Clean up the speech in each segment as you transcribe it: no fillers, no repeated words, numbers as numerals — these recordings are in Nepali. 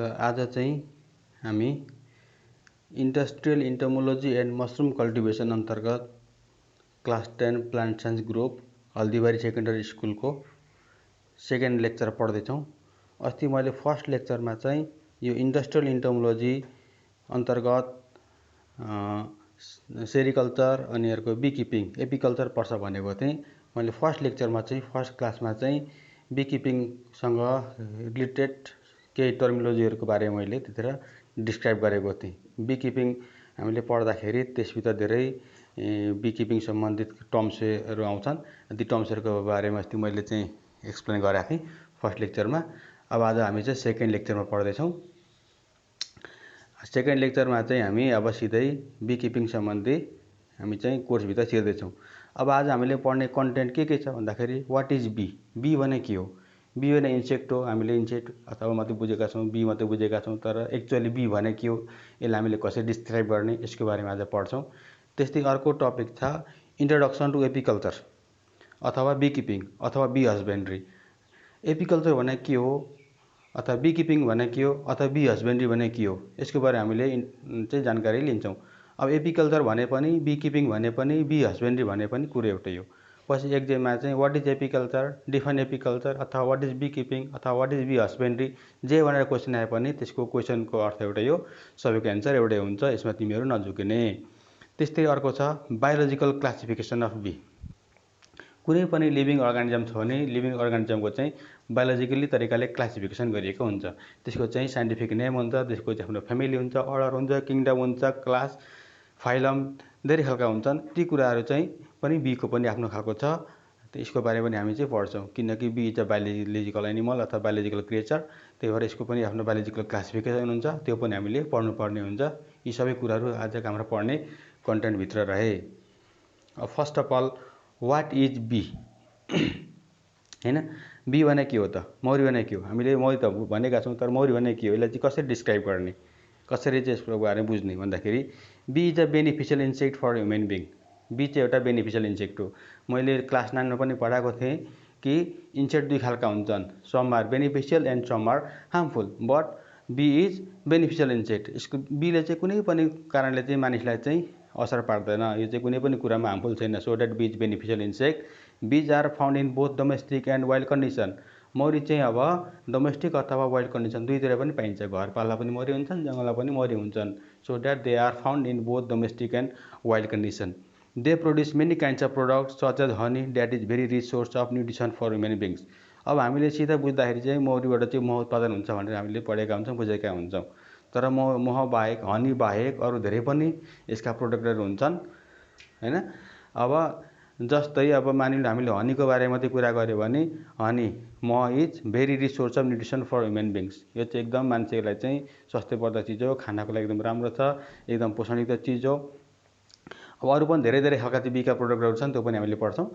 ल आज चाहिँ हामी इन्डस्ट्रियल इन्टोमोलोजी एन्ड मसरुम कल्टिभेसन अन्तर्गत class 10 plant science group Haldibari secondary स्कुलको सेकेन्ड लेक्चर पढ्दैछौँ। अस्ति मैले फर्स्ट लेक्चरमा चाहिँ यो इन्डस्ट्रियल इन्टोमोलोजी अन्तर्गत सेरिकल्चर अनि अर्को बीकिपिङ एपिकल्चर पर्छ भनेको थिएँ। मैले फर्स्ट लेक्चरमा चाहिँ फर्स्ट क्लासमा चाहिँ बीकिपिङसँग रिलेटेड केही टर्मिनोलोजीहरूको बारेमा मैले त्यतिखेर डिस्क्राइब गरेको थिएँ। बीकिपिङ हामीले पढ्दाखेरि त्यसभित्र धेरै बीकिपिङ सम्बन्धित टर्म्सहरू आउँछन्। ती टर्म्सहरूको बारेमा अस्ति मैले चाहिँ एक्सप्लेन गरेको थिएँ फर्स्ट लेक्चरमा। अब आज हामी चाहिँ सेकेन्ड लेक्चरमा पढ्दैछौँ। सेकेन्ड लेक्चरमा चाहिँ हामी अब सिधै बीकिपिङ सम्बन्धी हामी चाहिँ कोर्सभित्र छिर्दैछौँ। अब आज हामीले पढ्ने कन्टेन्ट के छ भन्दाखेरि वाट इज बी, बी भने के हो। बी भने इन्सेक्ट हो, हामीले इन्सेक्ट अथवा मात्रै बुझेका छौँ, बी मात्रै बुझेका छौँ, तर एक्चुअली बी भने के हो, यसलाई हामीले कसरी डिस्क्राइब गर्ने, यसको बारेमा आज पढ्छौँ। त्यस्तै अर्को टपिक छ इन्ट्रोडक्सन टु एपिकल्चर अथवा बीकिपिङ अथवा बी हस्बेन्ड्री। एपिकल्चर भने के हो अथवा बीकिपिङ भने के हो अथवा बी हस्बेन्ड्री भने के हो, यसको बारेमा हामीले चाहिँ जानकारी लिन्छौँ। अब एपिकल्चर भने पनि, बीकिपिङ भने पनि, बी हस्बेन्ड्री भने पनि कुरो एउटै हो। पछि एक्जाममा चाहिँ what is apiculture, define apiculture अथवा वाट इज बीकिपिङ अथवा वाट इज बी हस्बेन्ड्री जे भनेर क्वेसन आए पनि त्यसको क्वेसनको अर्थ एउटै हो, सबैको एन्सर एउटै हुन्छ, यसमा तिमीहरू नझुकिने। त्यस्तै अर्को छ बायोलोजिकल क्लासिफिकेसन अफ बी। कुनै पनि लिभिङ अर्गानिजम छ भने लिभिङ अर्गानिजमको चाहिँ बायोलोजिकली तरिकाले क्लासिफिकेसन गरिएको हुन्छ। त्यसको चाहिँ साइन्टिफिक नेम हुन्छ, त्यसको चाहिँ आफ्नो फ्यामिली हुन्छ, अर्डर हुन्छ, किङडम हुन्छ, क्लास, फाइलम, धेरै खालका हुन्छन्। ती कुराहरू चाहिँ पनि बीको पनि आफ्नो खालको छ। यसको बारेमा पनि हामी चाहिँ पढ्छौँ, किनकि bee is a biological animal अथवा बायोलोजिकल क्रिएचर, त्यही भएर यसको पनि आफ्नो बायोलोजिकल क्लासिफिकेसन हुन्छ, त्यो पनि हामीले पढ्नुपर्ने हुन्छ। यी सबै कुराहरू आजको हाम्रो पढ्ने कन्टेन्टभित्र रहे। First of all what is bee हैन, बी भने के हो त, मौरी भने के हो, हामीले मौरी त भनेका छौँ, तर मौरी भने के हो, यसलाई चाहिँ कसरी डिस्क्राइब गर्ने, कसरी चाहिँ यसको बारेमा बुझ्ने भन्दाखेरि bee is a beneficial insect for human being. Bee चाहिँ एउटा बेनिफिसियल इन्सेक्ट हो। मैले क्लास 9 मा पनि पढाएको थिएँ कि इन्सेक्ट दुई खालका हुन्छन्, some are beneficial and some are harmful, but bee is beneficial insect. यसको बीले चाहिँ कुनै पनि कारणले चाहिँ मानिसलाई चाहिँ असर पार्दैन, यो चाहिँ कुनै पनि कुरामा हार्मफुल छैन। So that bee is beneficial insect. Bees are found in both domestic and wild condition. मौरी चाहिँ अब डोमेस्टिक अथवा वाइल्ड कन्डिसन दुईतिर पनि पाइन्छ, घरपालुवा पनि मौरी हुन्छन्, जङ्गलमा पनि मौरी हुन्छन्। So that they are found in both domestic and wild condition. They produce many kinds of products such as honey that is very rich source of nutrition for human beings. अब हामीले सिधा बुझ्दाखेरि चाहिँ मौरीबाट चाहिँ मह उत्पादन हुन्छ भनेर हामीले पढेका हुन्छौँ, बुझेका हुन्छौँ। तर मह बाहेक, हनी बाहेक अरू धेरै पनि यसका प्रोडक्टहरू हुन्छन् हैन। अब जस्तै अब मानिलिनु हामीले हनीको बारेमा मात्रै कुरा गऱ्यो भने हनी मह is very rich source of nutrition for human beings. यो चाहिँ एकदम मान्छेलाई चाहिँ स्वास्थ्यवर्धक चिज हो, खानाको लागि एकदम राम्रो छ, एकदम पोषणयुक्त चिज हो। अब अरू पनि धेरै धेरै खालका चाहिँ बीका प्रोडक्टहरू छन्, त्यो पनि हामीले पढ्छौँ।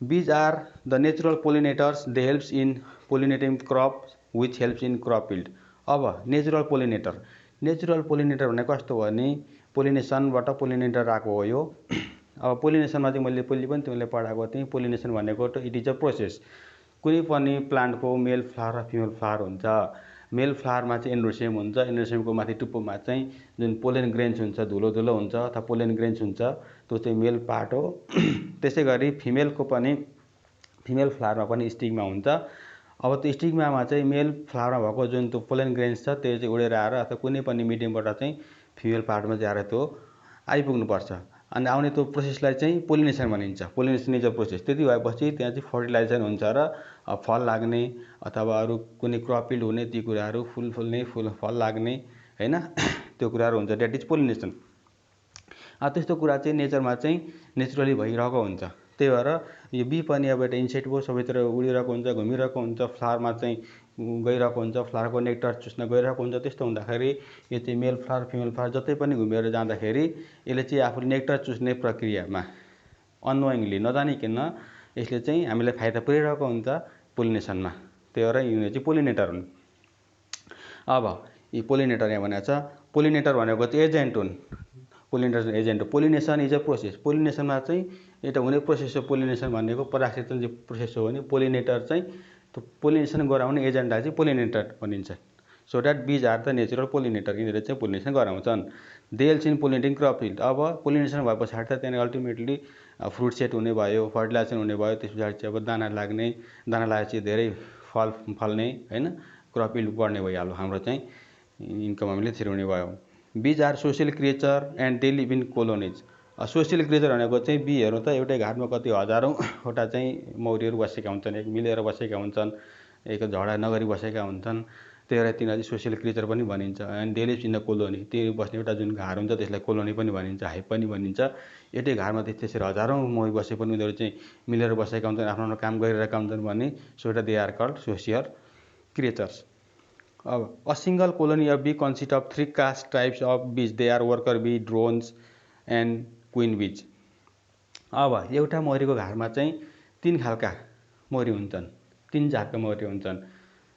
Bees are the natural pollinators, they helps in pollinating crop which helps in crop yield. अब नेचुरल पोलिनेटर, नेचुरल पोलिनेटर भनेको कस्तो हो भने पोलिनेसनबाट पोलिनेटर आएको हो यो। अब पोलिनेसनमा चाहिँ मैले पहिले पनि तिमीलाई पढाएको थिएँ, पोलिनेसन भनेको इट इज अ प्रोसेस। कुनै पनि प्लान्टको मेल फ्लावर र फिमेल फ्लावर हुन्छ। मेल फ्लावरमा चाहिँ एन्ड्रोसियम हुन्छ, एन्ड्रोसियमको माथि टुप्पोमा चाहिँ जुन पोलेन ग्रेन्स हुन्छ, धुलो धुलो हुन्छ अथवा पोलेन ग्रेन्स हुन्छ, त्यो चाहिँ मेल पार्ट हो। त्यसै गरी फिमेलको पनि फिमेल फ्लावरमा पनि स्टिग्मा हुन्छ। अब त्यो स्टिग्मामा चाहिँ मेल फ्लावरमा भएको जुन त्यो पोलेन ग्रेन्स छ त्यो चाहिँ उडेर आएर अथवा कुनै पनि मिडियमबाट चाहिँ फिमेल पार्टमा चाहिँ आएर त्यो आइपुग्नुपर्छ। अनि आउने त्यो प्रोसेसलाई चाहिँ पोलिनेसन भनिन्छ। Pollination is a process. त्यति भएपछि त्यहाँ चाहिँ फर्टिलाइजेसन हुन्छ र फल लाग्ने अथवा अरू कुनै क्रप यिल्ड हुने, ती कुराहरू फुल फुल्ने, फल लाग्ने हैन, त्यो कुराहरू हुन्छ, द्याट इज पोलिनेसन। त्यस्तो कुरा चाहिँ नेचरमा चाहिँ नेचुरली भइरहेको हुन्छ। त्यही भएर यो बी पनि अब एउटा इन्सेक्ट हो, सबैतिर उडिरहेको हुन्छ, घुमिरहेको हुन्छ, फ्लावरमा चाहिँ गइरहेको हुन्छ, फ्लावरको नेक्टर चुस्न गइरहेको हुन्छ। त्यस्तो हुँदाखेरि यो चाहिँ मेल फ्लावर फिमेल फ्लावर जतै पनि घुमेर जाँदाखेरि यसले चाहिँ आफूले नेक्टर चुस्ने प्रक्रियामा अननोइङली, नजानिकन यसले चाहिँ हामीलाई फाइदा पुर्याइरहेको हुन्छ पोलिनेसनमा। त्यही भएर यिनीहरू चाहिँ पोलिनेटर हुन्। अब यी पोलिनेटर यहाँ भनेको छ, पोलिनेटर भनेको चाहिँ एजेन्ट हुन्। पोलिनेसन एजेन्ट हो। Pollination is a process. पोलिनेसनमा चाहिँ एउटा हुने प्रोसेस हो। पोलिनेसन भनेको परागसेचन चाहिँ प्रोसेस हो भने पोलिनेटर चाहिँ त्यो पोलिनेसन गराउने एजेन्टलाई चाहिँ पोलिनेटर भनिन्छ। So that bees are the natural pollinator, यिनीहरूले चाहिँ पोलिनेसन गराउँछन्। They helps in pollinating crop yield. अब पोलिनेसन भए पछाडि त त्यहाँदेखि अल्टिमेटली फ्रुट सेट हुने भयो, फर्टिलाइजेसन हुने भयो, त्यस पछाडि चाहिँ अब दाना लाग्ने, दाना लागेपछि धेरै फल फल्ने होइन, क्रप यिल्ड बढ्ने भइहाल्यो, हाम्रो चाहिँ इन्कम हामीले त्यसरी हुने भयो। Bees are social creature and they live in colonies. Social creature भनेको चाहिँ बीहरू त एउटै घाटमा कति हजारौँवटा चाहिँ मौरीहरू बसेका हुन्छन्, एक मिलेर बसेका हुन्छन्, एक झगडा नगरी बसेका हुन्छन्, त्यही भएर तिनीहरू चाहिँ सोसियल क्रिएचर पनि भनिन्छ। And they lives in the colony, त्यो बस्ने एउटा जुन घर हुन्छ त्यसलाई कोलोनी पनि भनिन्छ, हाइभ पनि भनिन्छ। एउटै घरमा त्यसरी हजारौँ मौरी बसे पनि उनीहरू चाहिँ मिलेर बसेका हुन्छन्, आफ्नो आफ्नो काम गरिरहेका हुन्छन् भने सो एउटा they are called social creatures. अब a single colony of bee consist of 3 caste types of bees, they are worker bee, drones and queen bees. अब एउटा मौरीको घरमा चाहिँ 3 खालका मौरी हुन्छन्, 3 जातका मौरी हुन्छन्।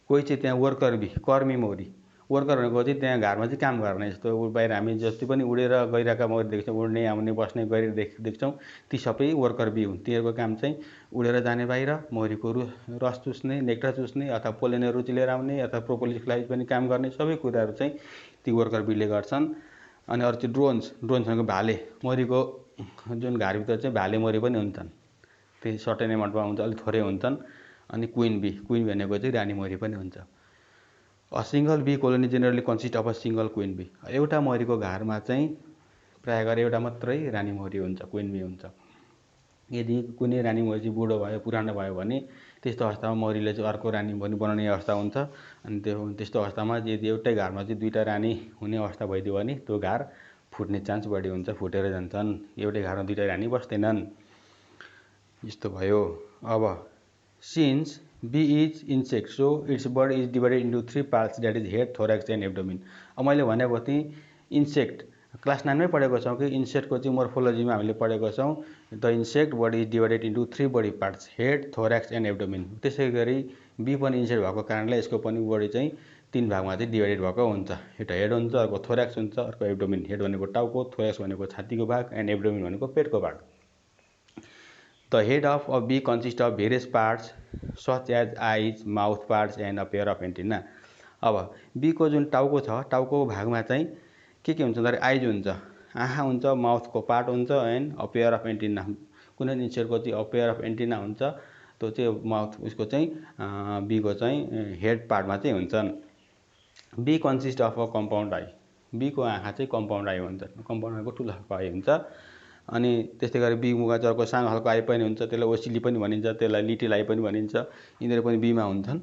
कोही चाहिँ त्यहाँ वर्कर बी, कर्मी मौरी। वर्कर भनेको चाहिँ त्यहाँ घरमा चाहिँ काम गर्ने, जस्तो बाहिर हामी जति पनि उडेर गइरहेका मौरी देख्छौँ, उड्ने आउने बस्ने गरी देख्छौँ, ती सबै वर्कर बी हुन्। तिनीहरूको काम चाहिँ उडेर जाने बाहिर, मौरीको रस चुस्ने, नेक्टर चुस्ने, अथवा पोलेनहरू रुचि लिएर आउने, अथवा प्रोपोलिसको लागि पनि काम गर्ने, सबै कुराहरू चाहिँ ती वर्कर बीले गर्छन्। अनि अरू चाहिँ ड्रोन्स, ड्रोन्स भनेको भाले, मौरीको जुन घरभित्र चाहिँ भाले मौरी पनि हुन्छन्, त्यो सर्टेन एमाउन्टमा हुन्छ, अलिक थोरै हुन्छन्। अनि क्विन बी, क्विन बी भनेको चाहिँ रानी मौरी पनि हुन्छ। A single bee colony generally consist of a single queen bee. एउटा मौरीको घरमा चाहिँ प्रायः गरी एउटा मात्रै रानी मौरी हुन्छ, क्विन बी हुन्छ। यदि कुनै रानी मौरी चाहिँ बुढो भयो, पुरानो भयो भने त्यस्तो अवस्थामा मौरीले चाहिँ अर्को रानी पनि बनाउने अवस्था हुन्छ। अनि त्यस्तो अवस्थामा यदि एउटै घरमा चाहिँ 2टा रानी हुने अवस्था भइदियो भने त्यो घर फुट्ने चान्स बढी हुन्छ, फुटेर जान्छन्, एउटै घरमा 2टा रानी बस्दैनन्, यस्तो भयो। अब since bee is insect so its body is divided into 3 parts, that is head, thorax and abdomen. अब मैले भनेको थिएँ इन्सेक्ट क्लास 9 मै पढेको छौँ कि इन्सेक्टको चाहिँ मोर्फोलोजीमा हामीले पढेको छौँ। The insect body is divided into 3 body parts, head, thorax and abdomen. त्यसै गरी बी पनि इन्सेक्ट भएको कारणले यसको पनि बडी चाहिँ 3 भागमा चाहिँ डिभाइडेड भएको हुन्छ। एउटा हेड हुन्छ, अर्को थोरेक्स हुन्छ, अर्को एब्डोमिन। हेड भनेको टाउको, थोरेक्स भनेको छातीको भाग, एन्ड एब्डोमिन भनेको पेटको भाग। The head of a bee consist of various parts such as eyes, mouth parts and a pair of antenna. अब बीको जुन टाउको छ, टाउको भागमा चाहिँ के हुन्छ भन्दाखेरि आइज हुन्छ, आँखा हुन्छ, माउथको पार्ट हुन्छ, and a pair of antenna. कुनै इन्सेक्टको चाहिँ अ पेयर अफ एन्टिना हुन्छ, त्यो चाहिँ माउथ उसको चाहिँ बीको चाहिँ हेड पार्टमा चाहिँ हुन्छन्। Bee consist of a compound eye, बीको आँखा चाहिँ कम्पाउन्ड आई हुन्छ, कम्पाउन्ड आईको ठुलो खालको आई हुन्छ। अनि त्यस्तै गरी बी मुगा चाहिँ अर्को सानो खालको आई पनि हुन्छ, त्यसलाई ओसिली पनि भनिन्छ, त्यसलाई लिटिल आई पनि भनिन्छ, यिनीहरू पनि बीमा हुन्छन्।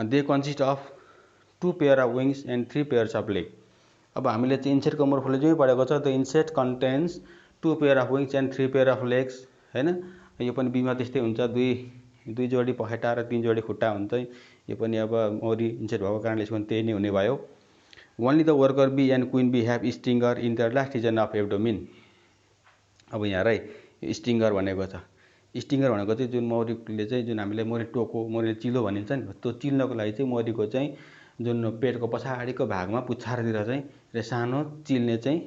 They consist of 2 pair of wings and 3 pairs of leg. अब हामीले चाहिँ इन्सेक्टको मोर्फोलोजीमै पढेको छ, the insect contents 2 pair of wings and 3 pair of legs, होइन। यो पनि बीमा त्यस्तै हुन्छ, दुई जोडी पखेटा र 3 जोडी खुट्टा हुन्छ। यो पनि अब मौरी इन्सेक्ट भएको कारणले यसको त्यही नै हुने भयो। Only the worker bee and queen bee have stinger in the last region of abdomen. अब यहाँ है स्टिङ्गर भनेको छ, स्टिङ्गर भनेको चाहिँ जुन मौरीले चाहिँ जुन हामीले मौरी टोको, मौरीले चिलो भनिन्छ नि, त्यो चिल्नको लागि चाहिँ मौरीको चाहिँ जुन पेटको पछाडिको भागमा पुच्छारतिर चाहिँ सानो चिल्ने चाहिँ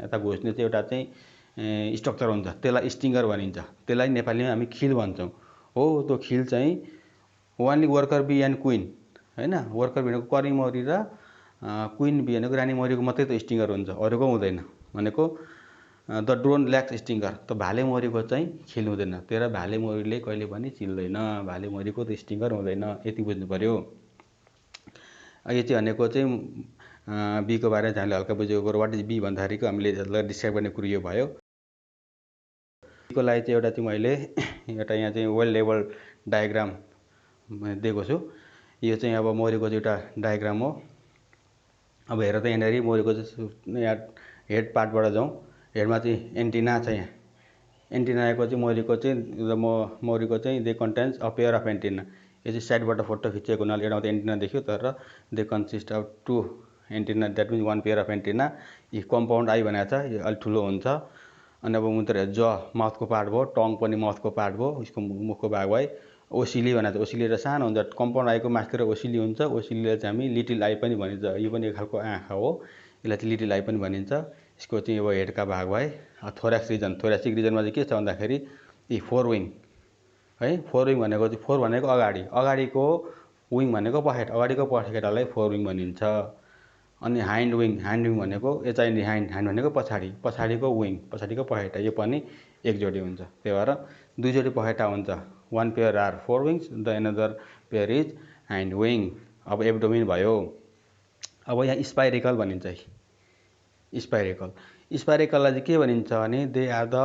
यता घुस्ने चाहिँ एउटा चाहिँ स्ट्रक्चर हुन्छ, त्यसलाई स्टिङ्गर भनिन्छ। त्यसलाई नेपालीमा हामी खिल भन्छौँ। हो त्यो खिल चाहिँ only worker bee and queen, होइन, वर्कर बी भनेको कर्मी मौरी र क्विन बी भनेको रानी मौरीको मात्रै त स्टिङ्गर हुन्छ, अरूको हुँदैन। भनेको द ड्रोन ल्याक्स स्टिङ्गर, त भाले मौरीको चाहिँ खिल हुँदैन, तर भाले मौरीले कहिले पनि चिल्दैन, भाले मौरीको त स्टिङ्गर हुँदैन, यति बुझ्नु पऱ्यो। यो चाहिँ भनेको चाहिँ बीको बारेमा हामीले हल्का बुझेको कुरो। वाट इज बी भन्दाखेरिको हामीले यसलाई डिस्क्राइब गर्ने कुरो यो भयो। बीको लागि चाहिँ एउटा चाहिँ मैले एउटा यहाँ चाहिँ वेल लेभल डायग्राम दिएको छु। यो चाहिँ अब मौरीको चाहिँ एउटा डायग्राम हो। अब हेर त यहाँनिर मौरीको चाहिँ यहाँ हेड पार्टबाट जाउँ। हेडमा चाहिँ एन्टिना छ, यहाँ एन्टिना आएको चाहिँ मौरीको चाहिँ मौरीको चाहिँ they contents a pair of antenna. यो चाहिँ साइडबाट फोटो खिचेको हुनाले एउटा मात्रै एन्टिना देखियो, तर they consist of 2 antenna, that means 1 pair of antenna. यो कम्पाउन्ड आई भनेको छ, यो अलिक ठुलो हुन्छ। अनि अब उनीतिर माउथको पार्ट भयो, टङ पनि माउथको पार्ट भयो, उसको मुखको भाग भयो। ओसिली भनेको छ, ओसिली र सानो हुन्छ, कम्पाउन्ड आईको माथितिर ओसिली हुन्छ, ओसिलीलाई चाहिँ हामी लिटिल आई पनि भनिन्छ। यो पनि एक खालको आँखा हो, यसलाई चाहिँ लिटिल आई पनि भनिन्छ। यसको चाहिँ अब हेडका भाग भए। थोरेक्स रिजन, थोरेसिक रिजनमा चाहिँ के छ भन्दाखेरि यी 4 विङ है, 4 विङ भनेको चाहिँ 4 भनेको अगाडि, अगाडिको विङ भनेको पखेटा, अगाडिको पखेटालाई फोरविङ भनिन्छ। अनि हाइन्ड विङ भनेको एचआइएन हाइन्ड भनेको पछाडि, पछाडिको विङ, पछाडिको पखेटा, यो पनि एक जोडी हुन्छ। त्यही भएर दुई जोडी पखेटा हुन्छ। One pair are fore wings, the another pair is hind wing. अब एब्डोमिन भयो। अब यहाँ स्पाइरेकल भनिन्छ। स्पाइरेकललाई चाहिँ के भनिन्छ भने they are the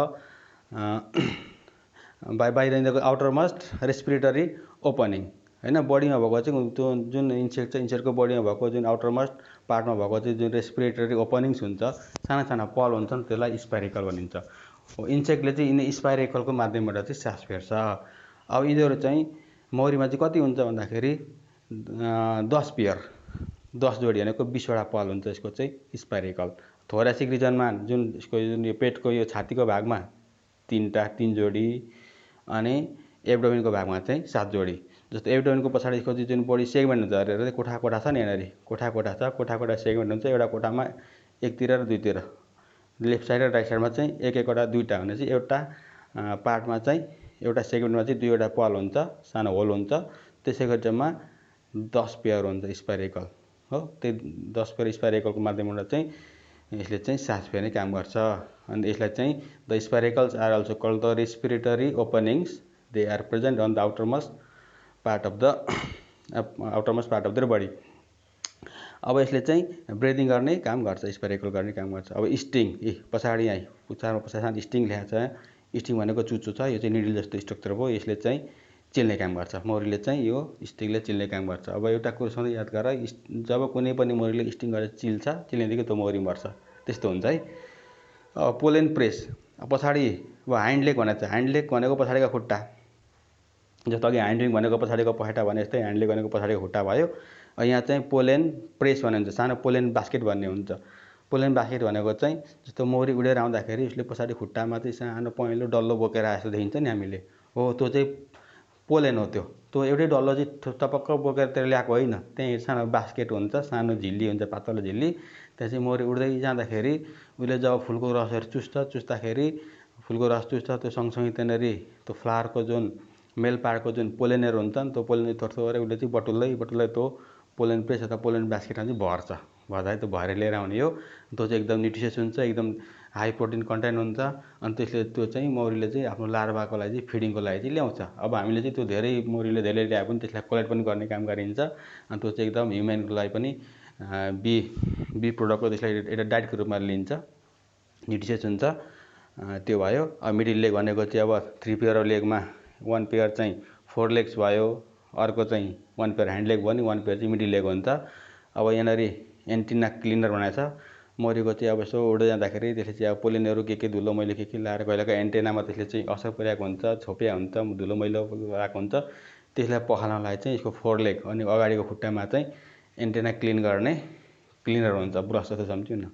by the outermost respiratory opening, होइन। बडीमा भएको चाहिँ त्यो जुन इन्सेक्ट छ, इन्सेक्टको बडीमा भएको जुन आउटर मस्ट पार्टमा भएको चाहिँ जुन रेस्पिरेटरी ओपनिङ्स हुन्छ, साना साना पल हुन्छन्, त्यसलाई स्पाइरेकल भनिन्छ। इन्सेक्टले चाहिँ यिनी स्पाइरेकलको माध्यमबाट चाहिँ सास फेर्छ। अब यिनीहरू चाहिँ मौरीमा चाहिँ कति हुन्छ भन्दाखेरि 10 पेयर, 10 जोडी भनेको 20वटा पल हुन्छ यसको चाहिँ स्पाइरेकल। थोरासिक रिजनमा जुन यसको जुन यो पेटको यो छातीको भागमा 3 जोडी, अनि एब्डोमिनको भागमा चाहिँ 7 जोडी। जस्तो एब्डोमिनको पछाडिको जुन बडी सेगमेन्ट हुन्छ, हेरेर कोठा छ नि, यहाँनिर कोठा छ, कोठा सेगमेन्ट हुन्छ। एउटा कोठामा एकतिर र दुईतिर, लेफ्ट साइड र राइट साइडमा चाहिँ एकवटा दुईवटा भनेपछि एउटा पार्टमा चाहिँ एउटा सेगमेन्टमा चाहिँ 2वटा पल हुन्छ, सानो होल हुन्छ। त्यसै गरी जम्मा 10 पेयर हुन्छ स्पाइरेकल, हो। त्यही 10 पेयर स्पाइरेकलको माध्यमबाट चाहिँ यसले चाहिँ सास फेर्ने काम गर्छ। अनि यसलाई चाहिँ the spiracles are also called the respiratory openings, they are present on the outermost part of their body. अब यसले चाहिँ ब्रिदिङ गर्ने काम गर्छ, स्पाइरेकल गर्ने काम गर्छ। अब स्टिङ, पछाडि यहाँ पुच्छारमा पछाडि स्टिङ लेखेको छ। स्टिङ भनेको चुच्चो छ, यो चाहिँ निडल जस्तो स्ट्रक्चर भयो। यसले चाहिँ चिल्ने काम गर्छ, मौरीले चाहिँ यो स्टिङले चिल्ने काम गर्छ। अब एउटा कुरो सधैँ याद गर, जब कुनै पनि मौरीले स्टिङ गरेर चिल्नेदेखि त्यो मौरी मर्छ, त्यस्तो हुन्छ है। पोलेन प्रेस, पछाडि अब हाइन्ड लेग भनेको छ। हाइन्ड लेग भनेको पछाडिको खुट्टा, जस्तो अघि हाइन्ड विङ भनेको पछाडिको पखेटा भने जस्तै हाइन्ड लेग भनेको पछाडिको खुट्टा भयो। यहाँ चाहिँ पोलेन प्रेस भन्ने हुन्छ, सानो पोलेन बास्केट भन्ने हुन्छ। पोलेन बास्केट भनेको चाहिँ जस्तो मौरी उडेर आउँदाखेरि उसले पछाडि खुट्टामा चाहिँ सानो पहेँलो डल्लो बोकेर आएको देखिन्छ नि हामीले, हो त्यो चाहिँ पोलेन हो। त्यो एउटै डल्लो चाहिँ टपक्क बोकेर त्यसले ल्याएको होइन, त्यहीँ सानो बास्केट हुन्छ, सानो झिल्ली हुन्छ, पातलो झिल्ली। त्यहाँ चाहिँ मौरी उड्दै जाँदाखेरि उसले जब फुलको रसहरू चुस्दाखेरि फुलको रस चुस्छ, त्यो सँगसँगै त्यहाँनिर त्यो फ्लावरको जुन मेल पार्टको जुन पोलेनहरू हुन्छ नि, त्यो पोलेन थोरै उसले चाहिँ बटुल्दै त्यो पोलेन प्रेस अथवा पोलेन बास्केटमा चाहिँ भर्छ। भर्दा त्यो भएर लिएर आउने हो। त्यो चाहिँ एकदम न्युट्रिसियस हुन्छ, एकदम हाई प्रोटिन कन्टेन्ट हुन्छ। अनि त्यसले त्यो चाहिँ मौरीले चाहिँ आफ्नो लार्भाको लागि चाहिँ फिडिङको लागि चाहिँ ल्याउँछ। अब हामीले चाहिँ त्यो मौरीले धेरै ल्याए पनि त्यसलाई कलेक्ट पनि गर्ने काम गरिन्छ। अनि त्यो चाहिँ एकदम ह्युमनको लागि पनि बी प्रोडक्टको त्यसलाई एउटा डाइटको रूपमा लिन्छ, न्युट्रिसियस हुन्छ। त्यो भयो। अब मिडिल लेग भनेको चाहिँ अब 3 पेयर लेगमा 1 पेयर चाहिँ 4 लेग्स भयो, अर्को चाहिँ 1 पेयर ह्यान्ड लेग भयो नि, 1 पेयर चाहिँ मिडिल लेग हुन्छ। अब यहाँनिर एन्टिना क्लिनर बनाएको छ। मौरीको चाहिँ अब यसो उड्दै जाँदाखेरि त्यसले चाहिँ अब पोलेनहरू के धुलो मैलो के लाएर कहिलेको एन्टेनामा त्यसले चाहिँ असर पुर्याएको हुन्छ, छोपिया हुन्छ, धुलो मैलो आएको हुन्छ। त्यसलाई पखाल्नलाई चाहिँ यसको 4 लेग अनि अगाडिको खुट्टामा चाहिँ एन्टेना क्लिन गर्ने क्लिनर हुन्छ, ब्रस जस्तो सम्झ्यौ न,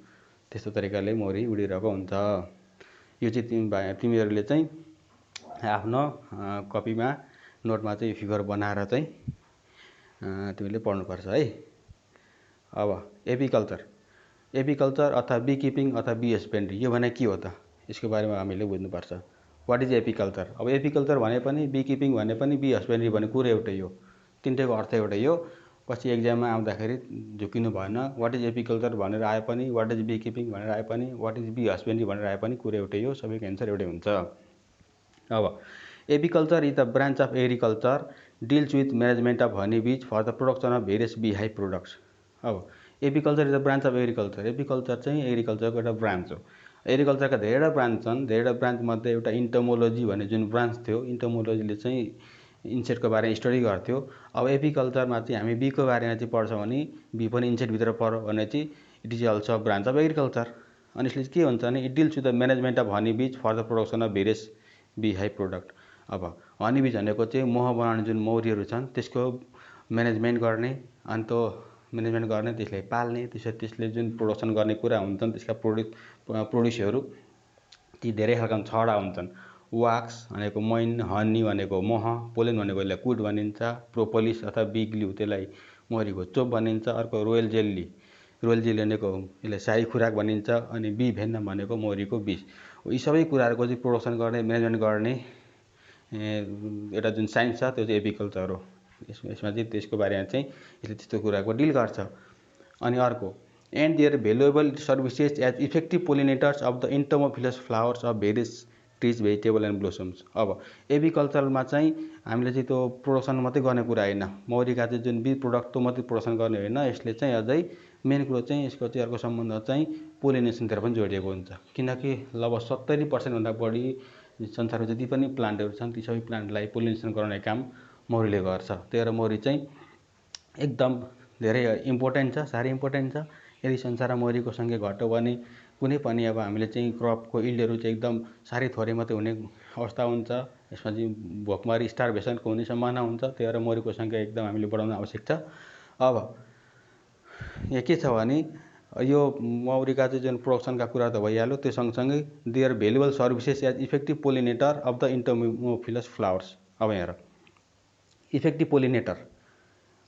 त्यस्तो तरिकाले मौरी उडिरहेको हुन्छ। यो चाहिँ तिमीहरूले चाहिँ आफ्नो कपीमा नोटमा चाहिँ फिगर बनाएर चाहिँ तिमीले पढ्नुपर्छ है। अब एपिकल्चर अथवा बी किपिङ अथवा बी हस्बेन्ड्री, यो भने के हो त, यसको बारेमा हामीले बुझ्नुपर्छ। What is apiculture? अब एपिकल्चर भने पनि, बी किपिङ भने पनि, बी हस्बेन्ड्री भने कुरो एउटै हो, तिनटैको अर्थ एउटै हो। पछि एक्जाममा आउँदाखेरि झुकिनु भएन। वाट इज एपिकल्चर भनेर आए पनि, वाट इज बी किपिङ भनेर आए पनि, वाट इज बी हस्बेन्ड्री भनेर आए पनि कुरो एउटै हो, सबैको एन्सर एउटै हुन्छ। अब apiculture is the branch of agriculture deals with management of honey bees for the production of various bee hive products. अब apiculture is the branch of agriculture, apiculture चाहिँ एग्रिकल्चरको एउटा ब्रान्च हो। एग्रिकल्चरका धेरैवटा ब्रान्च छन्। धेरैवटा ब्रान्चमध्ये एउटा इन्टोमोलोजी भन्ने जुन ब्रान्च थियो, इन्टोमोलोजीले चाहिँ इन्सेक्टको बारेमा स्टडी गर्थ्यो। अब एपिकल्चरमा चाहिँ हामी बीको बारेमा चाहिँ पढ्छौँ भने बी पनि इन्सेक्टभित्र पऱ्यो भने चाहिँ it is also a branch of agriculture. अनि यसले के हुन्छ भने it deals with the management of honey bees for the production of various bee hive product. अब हनी बीज भनेको चाहिँ मह बनाउने जुन मौरीहरू छन् त्यसको म्यानेजमेन्ट गर्ने, अनि त्यो म्यानेजमेन्ट गर्ने, त्यसलाई पाल्ने, त्यसले जुन प्रोडक्सन गर्ने कुरा हुन्छन् त्यसका प्रोड्युसहरू ती धेरै खालका 6वटा हुन्छन्। वाक्स भनेको मैन, हनी भनेको मह, पोलेन भनेको यसलाई कुड भनिन्छ, प्रोपोलिस अथवा बी ग्लू त्यसलाई मौरीको चोप भनिन्छ, अर्को रोयल जेल्ली भनेको यसलाई शाही खुराक भनिन्छ, अनि बी भेनम भनेको मौरीको विष। यी सबै कुराहरूको चाहिँ प्रोडक्सन गर्ने, म्यानेजमेन्ट गर्ने एउटा जुन साइन्स छ त्यो चाहिँ एपिकल्चर हो। यसमा चाहिँ त्यसको बारेमा चाहिँ यसले त्यस्तो कुराको डिल गर्छ। अनि अर्को and their valuable services as effective pollinators of the entomophilous flowers of various trees vegetable and blossoms. अब एग्रिकल्चरमा चाहिँ हामीले चाहिँ त्यो प्रोडक्सन मात्रै गर्ने कुरा होइन, मौरीका चाहिँ जुन बी प्रोडक्ट त्यो मात्रै प्रोडक्सन गर्ने होइन, यसले चाहिँ अझै मेन कुरो चाहिँ यसको चाहिँ अर्को सम्बन्ध चाहिँ पोलिनेसनतिर पनि जोडिएको हुन्छ। किनकि लगभग 70% भन्दा बढी संसारमा जति पनि प्लान्टहरू छन् ती सबै प्लान्टलाई पोलिनेसन गराउने काम मौरीले गर्छ। त्यही भएर मौरी चाहिँ एकदम धेरै इम्पोर्टेन्ट छ, साह्रै इम्पोर्टेन्ट छ। यदि संसारमा मौरीको सङ्ख्या घट्यो भने कुनै पनि अब हामीले चाहिँ क्रपको इल्डहरू चाहिँ एकदम साह्रै थोरै मात्रै हुने अवस्था हुन्छ। यसमा चाहिँ भोकमरी स्टार्भेसनको हुने सम्भावना हुन्छ। त्यही भएर मौरीको सङ्ख्या एकदम हामीले बढाउन आवश्यक छ। अब यहाँ के छ भने यो मौरीका चाहिँ जुन प्रोडक्सनका कुरा त भइहाल्यो, त्यो सँगसँगै their valuable services as effective pollinator of the entomophilous flowers. अब यहाँ इफेक्टिभ पोलिनेटर,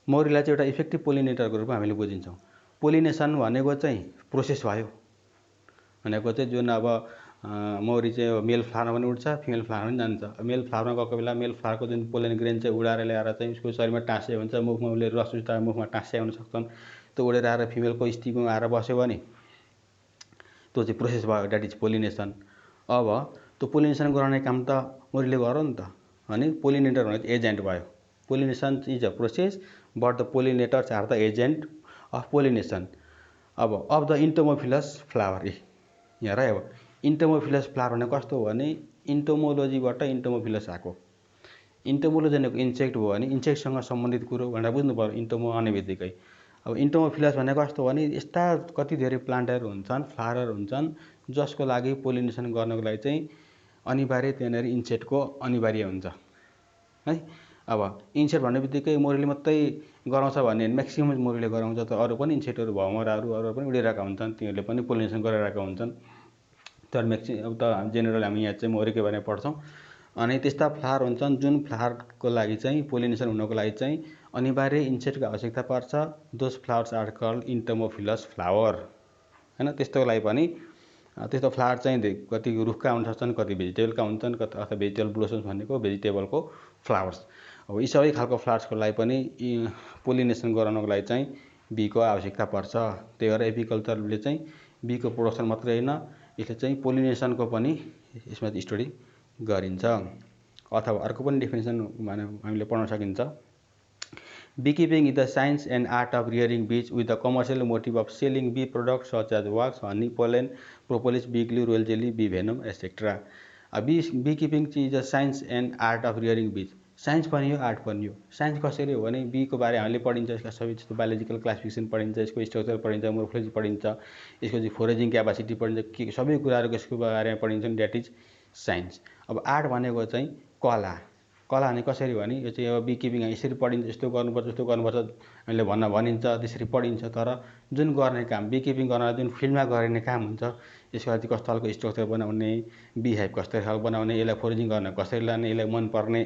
मौरीलाई चाहिँ एउटा इफेक्टिभ पोलिनेटरको रूपमा हामीले बुझिन्छौँ। पोलिनेसन भनेको चाहिँ प्रोसेस भयो भनेको चाहिँ जुन अब मौरी चाहिँ मेल फ्लावरमा पनि उड्छ, फिमेल फ्लावरमा पनि जान्छ। मेल फ्लावरमा गएको बेला मेल फ्लावरको जुन पोलेन ग्रेन चाहिँ उडाएर ल्याएर चाहिँ उसको शरीरमा टाँसे हुन्छ, मुखमा उसले रस चुस्दा मुखमा टाँसे हुन सक्छन्। त्यो उडेर आएर फिमेलको स्टिकमा आएर बस्यो भने त्यो चाहिँ प्रोसेस भयो, द्याट इज पोलिनेसन। अब त्यो पोलिनेसन गराउने काम त मौरीले गर्यो नि त, अनि पोलिनेटर भनेको एजेन्ट भयो। Pollination is a process but the pollinators are the agent of pollination. अब अफ द इन्टोमोफिलस फ्लावर, यहाँ र अब इन्टोमोफिलस फ्लावर भनेको कस्तो हो भने इन्टोमोलोजीबाट इन्टोमोफिलस आएको। इन्टोमोलोजी भनेको इन्सेक्ट भयो भने इन्सेक्टसँग सम्बन्धित कुरो भनेर बुझ्नु पर्यो इन्टोमो आउने बित्तिकै। अब इन्टोमोफिलस भनेको कस्तो हो भने यस्ता कति धेरै प्लान्टहरू हुन्छन्, फ्लावरहरू हुन्छन् जसको लागि पोलिनेसन गर्नको लागि चाहिँ अनिवार्य त्यहाँनिर इन्सेक्टको अनिवार्य हुन्छ है। अब इन्सेक्ट भन्ने बित्तिकै मौरीले मात्रै गराउँछ भन्ने म्याक्सिमम मौरीले गराउँछ, त अरू पनि इन्सेक्टहरू भमराहरू अरू पनि उडिरहेका हुन्छन्, तिनीहरूले पनि पोलिनेसन गरिरहेका हुन्छन्। तर अब त जेनरल हामी यहाँ चाहिँ मौरीकै बारेमा पढ्छौँ। अनि त्यस्ता फ्लावर हुन्छन् जुन फ्लावरको लागि चाहिँ पोलिनेसन हुनको लागि चाहिँ अनिवार्य इन्सेक्टको आवश्यकता पर्छ। Those flowers are called entomophilous flower हैन। त्यस्तोको लागि पनि त्यस्तो फ्लावर चाहिँ कति रुखका हुन सक्छन्, कति भेजिटेबलका हुन्छन्, अथवा भेजिटेबल ब्लोसम्स भनेको भेजिटेबलको फ्लावर्स। अब यी सबै खालको फ्लावर्सको लागि पनि पोलिनेसन गराउनको लागि चाहिँ बीको आवश्यकता पर्छ। त्यही भएर एपिकल्चरले चाहिँ बीको प्रोडक्सन मात्रै होइन, यसले चाहिँ पोलिनेसनको पनि यसमा स्टडी गरिन्छ। अथवा अर्को पनि डेफिनेसन हामीले पढ्न सकिन्छ। Beekeeping is the science and art of rearing bees with the commercial motive of selling bee products such as wax, honey, pollen, propolis, bee glue, royal jelly, bee venom, etc. Beekeeping is the science and art of rearing bees. Science पनि हो, आर्ट पनि हो। साइन्स कसरी हो भने बीको बारे हामीले पढिन्छ, यसका सबै जस्तो बायोलोजिकल क्लासिफिकेसन पढिन्छ, यसको स्ट्रक्चर पढिन्छ, मोर्फोलोजी पढिन्छ, यसको चाहिँ फोरेजिङ क्यापासिटी पढिन्छ, के सबै कुराहरू यसको बारेमा पढिन्छन्, द्याट इज साइन्स। अब आर्ट भनेको चाहिँ कला। कला भने कसरी भने यो चाहिँ अब बीकिपिङ यसरी पढिन्छ, यस्तो गर्नुपर्छ उस्तो गर्नुपर्छ हामीले भनिन्छ, त्यसरी पढिन्छ। तर जुन गर्ने काम बीकिपिङ गर्न जुन फिल्डमा गरिने काम हुन्छ, यसको लागि कस्तो खालको स्ट्रक्चर बनाउने, बी हाइभ कस्तो खालको बनाउने, यसलाई फोरेजिङ गर्न कसरी लाने, यसलाई मनपर्ने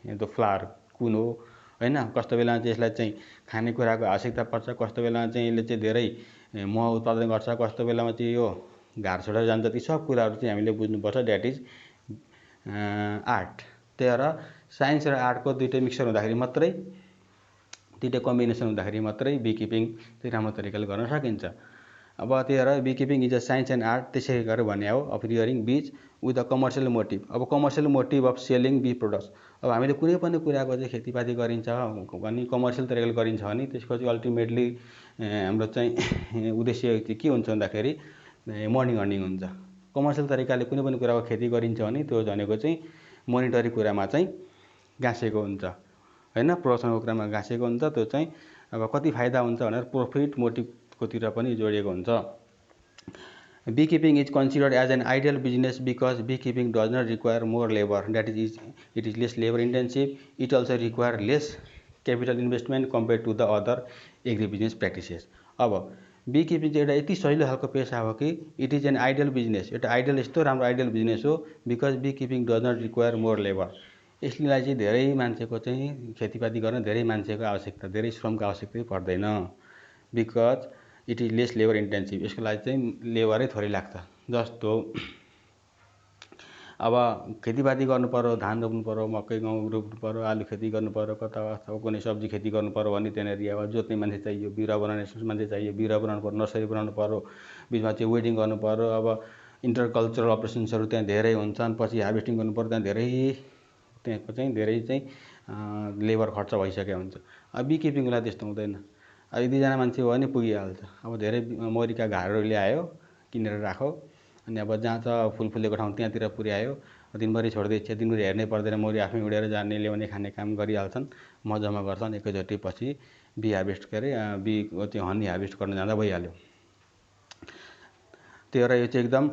त्यो फ्लावर कुन हो होइन, कस्तो बेलामा चाहिँ यसलाई चाहिँ खानेकुराको आवश्यकता पर्छ, कस्तो बेलामा चाहिँ यसले चाहिँ धेरै मह उत्पादन गर्छ, कस्तो बेलामा चाहिँ यो घार छोडेर जान्छ, ती सब कुराहरू चाहिँ हामीले बुझ्नुपर्छ। That is art. त्यही भएर साइन्स र आर्टको दुइटै मिक्सर हुँदाखेरि मात्रै, दुइटै कम्बिनेसन हुँदाखेरि मात्रै बीकिपिङ चाहिँ राम्रो तरिकाले गर्न सकिन्छ। अब त्यही भएर beekeeping is a science and art त्यसरी गरेर भने हो of rearing bees with a commercial motive. अब commercial motive of selling bee products. अब हामीले कुनै पनि कुराको चाहिँ खेतीपाती गरिन्छ भने कमर्सियल तरिकाले गरिन्छ भने त्यसको चाहिँ अल्टिमेटली हाम्रो चाहिँ उद्देश्य के हुन्छ भन्दाखेरि मनी अर्निङ हुन्छ। कमर्सियल तरिकाले कुनै पनि कुराको खेती गरिन्छ भने त्यो भनेको चाहिँ मोनिटरी कुरामा चाहिँ गाँसेको हुन्छ होइन, प्रोडक्सनको कुरामा गाँसेको हुन्छ। त्यो चाहिँ अब कति फाइदा हुन्छ भनेर प्रफिट मोटिभकोतिर पनि जोडिएको हुन्छ। Beekeeping is considered as an ideal business because beekeeping does not require more labor, that is it is less labor intensive. It also requires less capital investment compared to the other agribusiness practices. अब बीकिपिङ चाहिँ एउटा यति सजिलो खालको पेसा हो कि it is an ideal business, एउटा आइडियल यस्तो राम्रो आइडियल बिजनेस हो because beekeeping does not require more labour. यसलाई चाहिँ धेरै मान्छेको चाहिँ खेतीपाती गर्न धेरै मान्छेको आवश्यकता, धेरै श्रमको आवश्यकता पर्दैन। Because it is lace labour intensive, यसको लागि चाहिँ लेबरै थोरै लाग्छ। जस्तो अब खेतीपाती गर्नु पर्यो, धान रोप्नु पर्यो, मकै गहुँ रोप्नु पर्यो, आलु खेती गर्नु पर्यो, कता अथवा कुनै सब्जी खेती गर्नु पर्यो भने त्यहाँनिर अब जोत्ने मान्छे चाहियो, बिरुवा बनाउने मान्छे चाहियो, बिरुवा बनाउनु पर्यो, नर्सरी बनाउनु पर्यो, बिचमा चाहिँ वेडिङ गर्नु पर्यो। अब इन्टरकल्चरल अपरेसन्सहरू त्यहाँ धेरै हुन्छन्, पछि हार्भेस्टिङ गर्नु पर्यो, त्यहाँको चाहिँ धेरै चाहिँ लेबर खर्च भइसकेको हुन्छ। अब बिकिपिङको लागि त्यस्तो हुँदैन। अब 1-2जना मान्छे हो भने पुगिहाल्छ। अब धेरै मौरीका घरहरू ल्यायो, किनेर राख्यो, अनि अब जहाँ चाहिँ फुल फुलेको ठाउँ त्यहाँतिर पुर्यायो, दिनभरि छोडिदिन्छ, दिनभरि हेर्नै पर्दैन, मौरी आफै उडेर जाने, ल्याउने, खाने काम गरिहाल्छन्, मजामा गर्छन्। एकैचोटि पछि बी हार्भेस्ट बीको त्यो हनी हार्भेस्ट गर्न जाँदा भइहाल्यो। त्यही भएर यो चाहिँ एकदम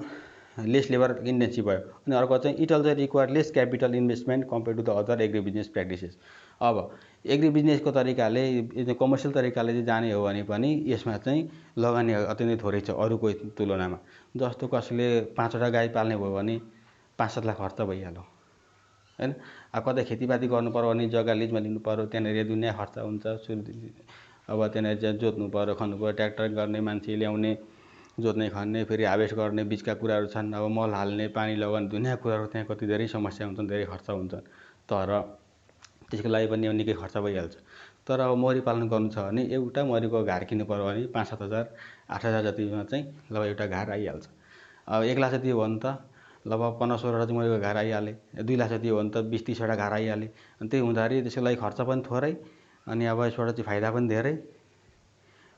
लेस लेबर इन्टेन्सिभ भयो। अनि अर्को चाहिँ it also require less capital investment compare to the other agri business practices. अब एग्री बिजनेसको तरिकाले, कमर्सियल तरिकाले चाहिँ जाने हो भने पनि यसमा चाहिँ लगानी अत्यन्तै थोरै छ अरूको तुलनामा। जस्तो कसैले 5वटा गाई पाल्ने भयो भने 5-7 लाख खर्च भइहाल्यो हैन। अब कतै खेतीपाती गर्नु पर्यो भने जग्गा लिजमा लिनु पर्यो, त्यहाँनिर दुनियाँ खर्च हुन्छ। अब त्यहाँनिर चाहिँ जोत्नु पर्यो, खन्नु पर्यो, ट्र्याक्टर गर्ने, मान्छे ल्याउने, जोत्ने, खन्ने, फेरि हार्भेस्ट गर्ने, बिचका कुराहरू छन्। अब मल हाल्ने, पानी लगाउने, दुनियाँ कुराहरू त्यहाँ कति धेरै समस्या हुन्छन्, धेरै खर्च हुन्छन्। तर त्यसको लागि पनि निकै खर्च भइहाल्छ। तर अब मौरी पालन गर्नु छ भने एउटा मौरीको घर किन्नु पर्यो भने 5-7 हजार 8 हजार जतिमा चाहिँ लगभग एउटा घर आइहाल्छ। अब 1 लाख जति हो भने त लगभग 15-16 चाहिँ मौरीको घर आइहाले। 2 लाख जति हो भने त 20-30वटा घर आइहाले। अनि त्यही हुँदाखेरि त्यसको लागि खर्च पनि थोरै, अनि अब यसबाट चाहिँ फाइदा पनि धेरै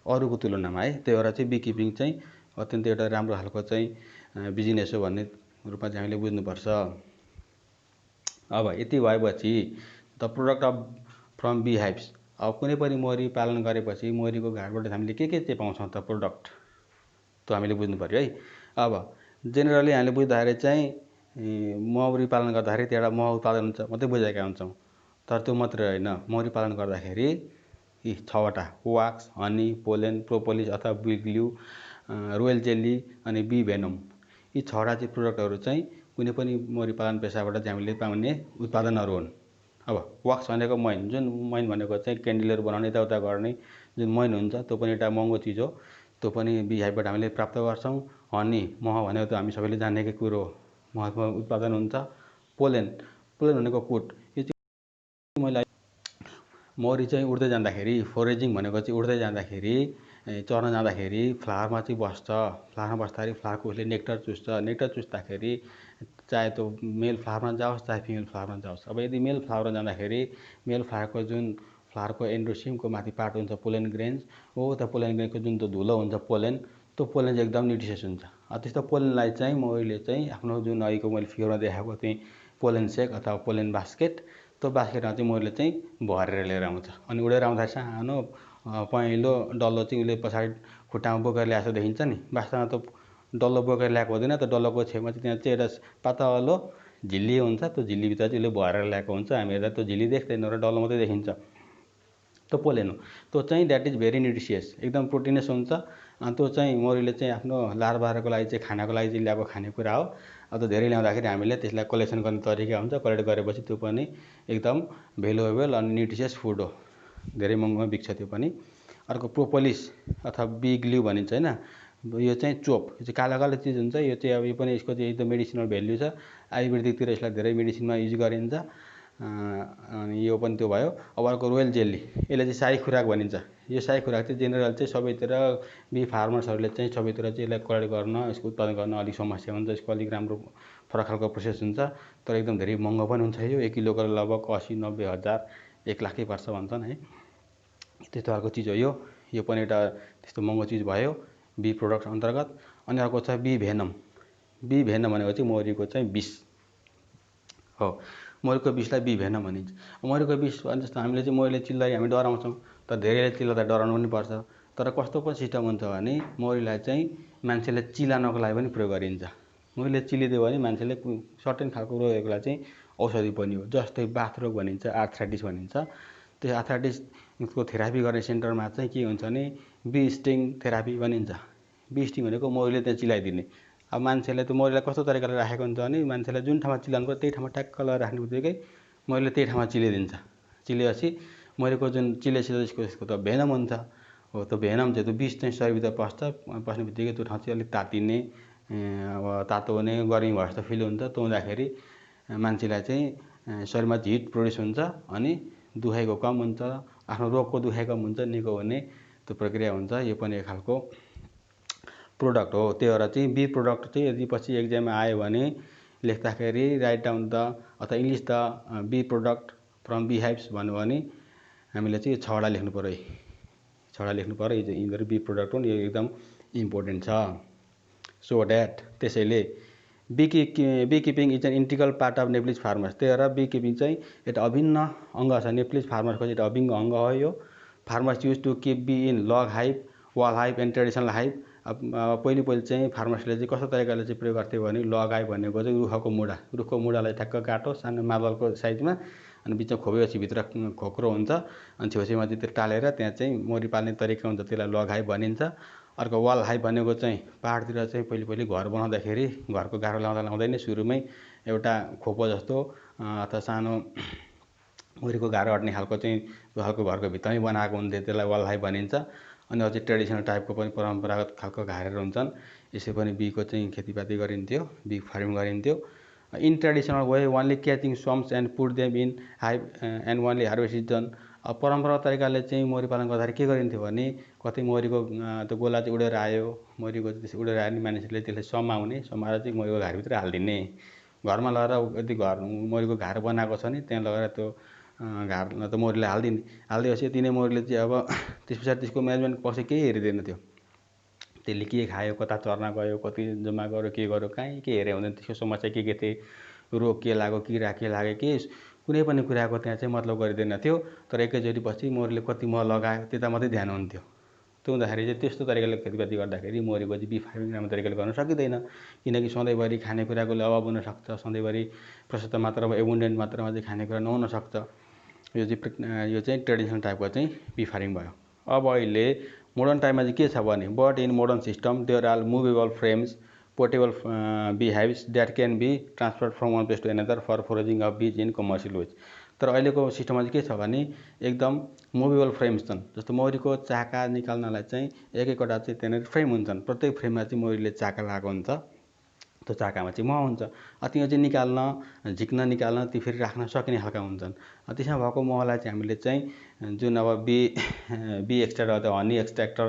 अरूको तुलनामा है। त्यही भएर चाहिँ बिकिपिङ चाहिँ अत्यन्तै एउटा राम्रो खालको चाहिँ बिजनेस हो भन्ने रूपमा चाहिँ हामीले बुझ्नुपर्छ। अब यति भएपछि the product of from bee hives. अब कुनै पनि मौरी पालन गरेपछि मौरीको घरबाट हामीले के चाहिँ पाउँछौँ त प्रोडक्ट, त्यो हामीले बुझ्नु पर्यो है। अब जेनरली हामीले बुझ्दाखेरि चाहिँ मौरी पालन गर्दाखेरि त्यहाँ एउटा मह उत्पादन हुन्छ मात्रै बुझेका हुन्छौँ। तर त्यो मात्रै होइन, मौरी पालन गर्दाखेरि यी 6वटा वाक्स, हनी, पोलेन, प्रोपोलिस अथवा बी ग्लू, रोयल जेली अनि बी भेनम, यी 6वटा चाहिँ प्रोडक्टहरू चाहिँ कुनै पनि मौरी पालन पेसाबाट चाहिँ हामीले पाउने उत्पादनहरू हुन्। अब वाक्स भनेको मैन, जुन मैन भनेको चाहिँ क्यान्डलहरू बनाउने, यताउता गर्ने जुन मैन हुन्छ त्यो पनि एउटा महँगो चिज हो, त्यो पनि बी हाइभबाट हामीले प्राप्त गर्छौँ। हनी, मह भनेको त हामी सबैले जानेकै कुरो हो, महको उत्पादन हुन्छ। पोलेन भनेको कुट, यो चाहिँ मैले मौरी चाहिँ उड्दै जाँदाखेरि, फोरेजिङ भनेको चाहिँ उड्दै जाँदाखेरि, चर्न जाँदाखेरि फ्लावरमा चाहिँ बस्छ। फ्लावरमा बस्दाखेरि फ्लावरको उसले नेक्टर चुस्छ। नेक्टर चुस्दाखेरि चाहे त्यो मेल फ्लावरमा जाओस् चाहे फिमेल फ्लावरमा जाओस्। अब यदि मेल फ्लावरमा जाँदाखेरि मेल फ्लावरको जुन फ्लावरको एन्डोसिमको माथि पार्ट हुन्छ पोलेन ग्रेन्स हो, त्यो पोलेन ग्रेन्सको जुन त्यो धुलो हुन्छ पोलेन, त्यो पोलेन चाहिँ एकदम न्युट्रिसियस हुन्छ। त्यस्तो पोलेनलाई चाहिँ मौरीले चाहिँ आफ्नो जुन अहिलेको मैले फिगरमा देखाएको चाहिँ पोलेन सेक अथवा पोलेन बास्केट, त्यो बास्केटमा चाहिँ मौरीले चाहिँ भरेर लिएर आउँछ। अनि उडेर आउँदा सानो पहेँलो डल्लो चाहिँ उसले पछाडि खुट्टामा बोकेर ल्याएको देखिन्छ नि, वास्तवमा त डल्लो बोकेर ल्याएको हुँदैन। त्यो डल्लोको छेउमा चाहिँ त्यहाँ चाहिँ एउटा पातलो झिल्ली हुन्छ, त्यो झिल्लीभित्र चाहिँ उसले भरेर ल्याएको हुन्छ। हामी हेर्दा त्यो झिल्ली देख्दैन र डल्लो मात्रै देखिन्छ, त्यो पोलेन हो। त्यो चाहिँ द्याट इज भेरी न्युट्रिसियस, एकदम प्रोटिनस हुन्छ। अनि त्यो चाहिँ मौरीले चाहिँ आफ्नो लार्भाहरूको लागि चाहिँ खानाको लागि चाहिँ ल्याएको खानेकुरा हो। अब त्यो धेरै ल्याउँदाखेरि हामीले त्यसलाई कलेक्सन गर्ने तरिका हुन्छ, कलेक्ट गरेपछि त्यो पनि एकदम भ्यालुएबल अनि न्युट्रिसियस फुड हो, धेरै महँगोमा बिक्छ त्यो पनि। अर्को प्रोपोलिस अथवा बी ग्लू भनिन्छ होइन, यो चाहिँ चोप, यो चाहिँ कालो कालो चिज हुन्छ। यो चाहिँ अब यो पनि यसको चाहिँ एकदम मेडिसिनल भ्याल्यु छ, आयुर्वेदिकतिर यसलाई धेरै मेडिसिनमा युज गरिन्छ। अनि यो पनि त्यो भयो। अब अर्को रोयल जेली, यसले चाहिँ शाही खुराक भनिन्छ। यो शाही खुराक चाहिँ जेनरल चाहिँ सबैतिर बी फार्मर्सहरूले चाहिँ सबैतिर चाहिँ यसलाई कलेक्ट गर्न, यसको उत्पादन गर्न अलिक समस्या हुन्छ। यसको अलिक राम्रो फरक खालको प्रोसेस हुन्छ, तर एकदम धेरै महँगो पनि हुन्छ। यो 1 किलोको लगभग 80-90 हजार 1 लाखै पर्छ भन्छन् है, त्यस्तो खालको चिज हो यो। यो पनि एउटा त्यस्तो महँगो चिज भयो बी प्रोडक्ट अन्तर्गत। अनि अर्को छ बी भेनम। बी भेनम भनेको चाहिँ मौरीको चाहिँ विष हो। मौरीको विषलाई बी भेनम भनिन्छ। मौरीको विष भने जस्तो हामीले चाहिँ मौरीले चिल्लाई हामी डराउँछौँ, तर धेरैले चिल्लाउँदा डराउनु पनि पर्छ। तर कस्तो पनि सिस्टम हुन्छ भने मौरीलाई चाहिँ मान्छेले चिलाउनको लागि पनि प्रयोग गरिन्छ। मौरीले चिलिदियो भने मान्छेले सर्टेन खालको रोगहरूलाई चाहिँ औषधि पनि हो। जस्तै बाथ रोग भनिन्छ, आर्थराइटिस भनिन्छ। त्यो आर्थराइटिसको थेरापी गर्ने सेन्टरमा चाहिँ के हुन्छ भने बी स्टिङ थेरापी भनिन्छ। बी स्टिङ भनेको मौरीले त्यहाँ चिलाइदिने। अब मान्छेले त्यो मौरीलाई कस्तो तरिकाले राखेको हुन्छ भने मान्छेलाई जुन ठाउँमा चिलाउनु पर्छ त्यही ठाउँमा ट्याक्क लगाएर राख्ने बित्तिकै मौरीले त्यही ठाउँमा चिलिदिन्छ। चिलेपछि मौरीको जुन चिलेपछि त्यसको त भेनम हुन्छ हो। त्यो भेनम चाहिँ त्यो विष चाहिँ शरीरभित्र पस्छ, पस्ने बित्तिकै त्यो ठाउँ चाहिँ अलिक तातिने, अब तातो हुने गर्मी भए जस्तो फिल हुन्छ। त्यो हुँदाखेरि मान्छेलाई चाहिँ शरीरमा हिट प्रोड्युस हुन्छ अनि दुखाइको कम हुन्छ, आफ्नो रोगको दुखाइ कम हुन्छ, निको हुने त्यो प्रक्रिया हुन्छ। यो पनि एक खालको प्रोडक्ट हो। त्यही भएर चाहिँ बी प्रोडक्ट चाहिँ यदि पछि एक्जाममा आयो भने लेख्दाखेरि राइट डाउन द अथवा English the bee product from bee hives भन्यो भने हामीले चाहिँ 6वटा लेख्नु पर्यो है, 6वटा लेख्नु पर्यो। यिनीहरू बी प्रोडक्ट हो, यो एकदम इम्पोर्टेन्ट छ। सो द्याट त्यसैले bee keeping is an integral part of Nepalese farmers. त्यही भएर बी किपिङ चाहिँ एउटा अभिन्न अङ्ग छ, नेप्लिज फार्मर्सको चाहिँ एउटा अभिन्न अङ्ग हो यो। Farmers use to keep bee in log hive, wall hive and traditional hive. अब पहिले चाहिँ फार्मर्सले चाहिँ कस्तो तरिकाले चाहिँ प्रयोग गर्थ्यो भने लग हाइभ भनेको चाहिँ रुखको मुढालाई ठ्याक्क काटो सानो मार्बलको साइजमा, अनि बिचमा खोपेपछि भित्र खोक्रो हुन्छ, अनि छेउछेउमा चाहिँ त्यो टालेर त्यहाँ चाहिँ मौरी पाल्ने तरिका हुन्छ, त्यसलाई लग हाइभ भनिन्छ। अर्को वाल हाइभ भनेको चाहिँ पहाडतिर चाहिँ पहिले घर बनाउँदाखेरि घरको गाह्रो लाउँदा नै सुरुमै एउटा खोपो जस्तो अथवा सानो मौरीको गाह्रो हट्ने खालको चाहिँ खालको घरको भित्रमै बनाएको हुन्थ्यो, त्यसलाई वाल हाइभ भनिन्छ। अनि अझै ट्रेडिसनल टाइपको पनि परम्परागत खालको घरहरू हुन्छन्, यसै पनि बीको चाहिँ खेतीपाती गरिन्थ्यो, बी फार्मिङ गरिन्थ्यो। In traditional way only catching swarms and put them in hive and only harvest is done. अब परम्परागत तरिकाले चाहिँ मौरी पालन गर्दाखेरि के गरिन्थ्यो भने कतै मौरीको त्यो गोला चाहिँ उडेर आयो, मौरीको त्यसै उडेर आयो भने मानिसहरूले त्यसलाई समाउने, समाएर चाहिँ मौरीको घरभित्र हालिदिने। घरमा लगेर यदि घर मौरीको घर बनाएको छ भने त्यहाँ लगेर त्यो घरमा त मौरीलाई हालिदिएपछि यति नै मौरीले चाहिँ अब त्यस पछाडि त्यसको म्यानेजमेन्ट कसै केही हेरिँदैन थियो। त्यसले के खायो, कता चर्न गयो, कति जम्मा गर्यो, के गर्यो, कहीँ के हेरे हुँदैन। त्यसको समस्या के थिए, रोग के लाग्यो, किरा के लाग्यो, के कुनै पनि कुराको त्यहाँ चाहिँ मतलब गरिँदैन थियो। तर एकैचोटि पछि मौरीले कति मल लगायो त्यता मात्रै ध्यान हुन्थ्यो। त्यो हुँदाखेरि चाहिँ त्यस्तो तरिकाले खेतीपाती गर्दाखेरि मौरीको चाहिँ बी फार्मिङ राम्रो तरिकाले गर्न सकिँदैन, किनकि सधैँभरि खानेकुराको अभाव हुनसक्छ, सधैँभरि प्रशस्त मात्रामा एबुन्डेन्ट मात्रामा चाहिँ खानेकुरा नहुन सक्छ। यो चाहिँ ट्रेडिसनल टाइपको चाहिँ बी फार्मिङ भयो। अब अहिले मोडर्न टाइममा चाहिँ के छ भने but in modern system there are movable frames portable bee hives that can be transfer from one place to another for foraging of bees in commercial ways. तर अहिलेको सिस्टममा चाहिँ के छ भने एकदम मुभेबल फ्रेम्स छन्। जस्तो मौरीको चाका निकाल्नलाई चाहिँ एकवटा चाहिँ त्यहाँनिर फ्रेम हुन्छन्, प्रत्येक फ्रेममा चाहिँ मौरीले चाका लगाएको हुन्छ, त्यो चाकामा चाहिँ मह हुन्छ। त्यो चाहिँ निकाल्न ती फेरि राख्न सकिने खालका हुन्छन्। त्यसमा भएको महलाई चाहिँ हामीले चाहिँ जुन अब बी एक्सट्र्याक्टर अथवा हनी एक्सट्र्याक्टर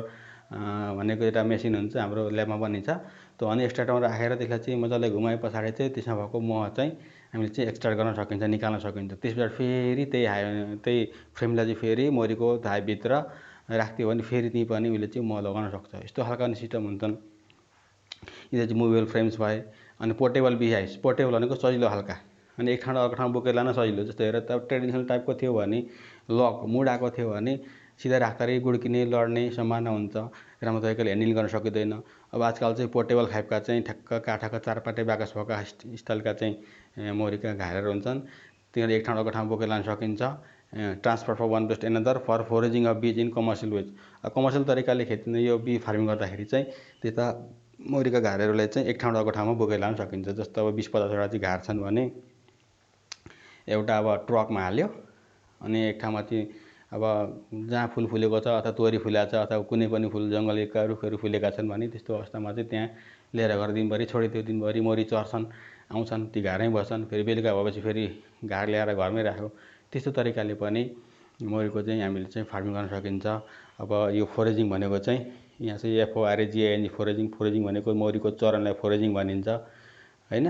भनेको एउटा मेसिन हुन्छ, हाम्रो ल्याबमा बनिन्छ। त्यो हनी एक्सट्र्याक्टरमा राखेर त्यसलाई चाहिँ मजाले घुमाए पछाडि चाहिँ त्यसमा भएको मह चाहिँ हामीले चाहिँ एक्सट्र्याक्ट गर्न सकिन्छ, निकाल्न सकिन्छ। त्यस पछाडि फेरि त्यही फ्रेमलाई चाहिँ फेरि मौरीको धाइभित्र राखिदियो भने फेरि त्यहीँ पनि उसले चाहिँ मह लगाउन सक्छ। यस्तो खालका सिस्टम हुन्छन्। यिनीहरू चाहिँ मुभेबल फ्रेम्स भए। अनि पोर्टेबल बी हाइभ्स, पोर्टेबल भनेको सजिलो खालका, अनि एक ठाउँबाट अर्को ठाउँ बोकेर लान सजिलो। जस्तो हेर त ट्रेडिसनल टाइपको थियो भने मुढाको थियो भने सिधा राख्दाखेरि गुड्किने लड्ने सम्भावना हुन्छ, राम्रो तरिकाले ह्यान्डल गर्न सकिँदैन। अब आजकल चाहिँ पोर्टेबल खाइपका चाहिँ ठ्याक्क काठका चारपाटे बाकस भएका स्टाइलका चाहिँ मौरीका घारहरू हुन्छन्, तिनीहरू एक ठाउँ अर्को ठाउँ बोकेर लान सकिन्छ। Transfer for one place to another for foraging of bees in commercial ways. Commercial तरिकाले यो बी फार्मिङ गर्दाखेरि चाहिँ त्यता मौरीका घारहरूलाई चाहिँ एक ठाउँबाट अर्को ठाउँमा बोकेर लान सकिन्छ। जस्तो अब 20-50वटा चाहिँ घार छन् भने एउटा अब ट्रकमा हाल्यो, अनि एक ठाउँमा चाहिँ अब जहाँ फुल फुलेको छ अथवा तोरी फुलेको छ अथवा कुनै पनि फुल जङ्गलका रुखहरू फुलेका छन् भने त्यस्तो अवस्थामा चाहिँ त्यहाँ लिएर गएर दिनभरि छोडिदियो। दिनभरि मौरी चर्छन्, आउँछन्, ती घरमै बस्छन्, फेरि बेलुका भएपछि फेरि घार ल्याएर घरमै राख्यो। त्यस्तो तरिकाले पनि मौरीको चाहिँ हामीले चाहिँ फार्मिङ गर्न सकिन्छ। अब यो फोरेजिङ भनेको चाहिँ यहाँ चाहिँ FORAGING फोरेजिङ भनेको मौरीको चरणलाई फोरेजिङ भनिन्छ हैन।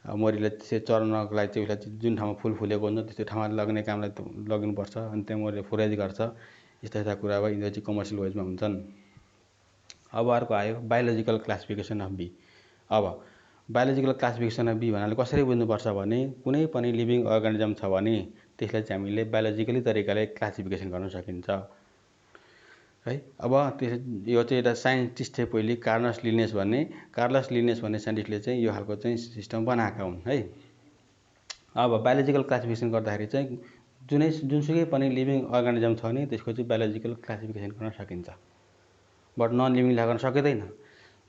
मौरीले त्यसै चर्नको लागि चाहिँ उसलाई जुन ठाउँमा फुल फुलेको हुन्छ त्यस्तो ठाउँमा लग्ने कामलाई लगिनुपर्छ, अनि त्यहाँ मौरीले फोरेज गर्छ। यस्ता कुरा अब यिनीहरू चाहिँ कमर्सियल वेजमा हुन्छन्। अब अर्को आयो बायोलोजिकल क्लासिफिकेसन अफ बी। अब बायोलोजिकल क्लासिफिकेसन अफ बी भन्नाले कसरी बुझ्नुपर्छ भने कुनै पनि लिभिङ अर्गानिजम छ भने त्यसलाई चाहिँ हामीले बायोलोजिकली तरिकाले क्लासिफिकेसन गर्न सकिन्छ है। अब यो चाहिँ एउटा साइन्टिस्ट थियो पहिले कार्लस लिनेस भन्ने साइन्टिस्टले चाहिँ यो खालको चाहिँ सिस्टम बनाएका हुन् है। अब बायोलोजिकल क्लासिफिकेसन गर्दाखेरि चाहिँ जुनसुकै पनि लिभिङ अर्गानिजम छ भने त्यसको चाहिँ बायोलोजिकल क्लासिफिकेसन गर्न सकिन्छ, बट नन लिभिङलाई गर्न सकिँदैन।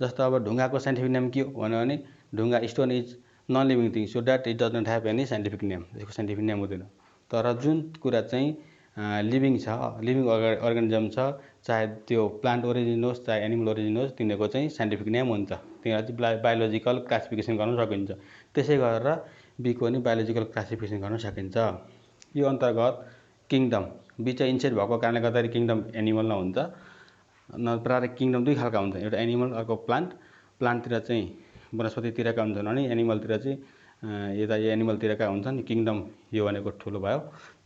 जस्तो अब ढुङ्गाको साइन्टिफिक नेम के हो भन्यो भने ढुङ्गा stone is non living thing, so that it does not have any scientific name, त्यसको साइन्टिफिक नेम हुँदैन। तर जुन कुरा चाहिँ लिभिङ छ, लिभिङ अर्गानिजम छ, चाहे त्यो प्लान्ट ओरिजिन होस् चाहे एनिमल ओरिजिन होस्, तिनीहरूको चाहिँ साइन्टिफिक नेम हुन्छ, त्यहाँ चाहिँ बायोलोजिकल क्लासिफिकेसन गर्न सकिन्छ। त्यसै गरेर बीको नि बायोलोजिकल क्लासिफिकेसन गर्न सकिन्छ। यो अन्तर्गत किङडम बी चाहिँ इन्सेक्ट भएको कारणले गर्दाखेरि किङडम एनिमल नहुन्छ। प्रायः किङडम दुई खालका हुन्छन्, एउटा एनिमल अर्को प्लान्ट। प्लान्टतिर चाहिँ वनस्पतितिरका हुन्छन् भने एनिमलतिर चाहिँ यता एनिमलतिरका हुन्छन्। किङडम यो भनेको ठुलो भयो।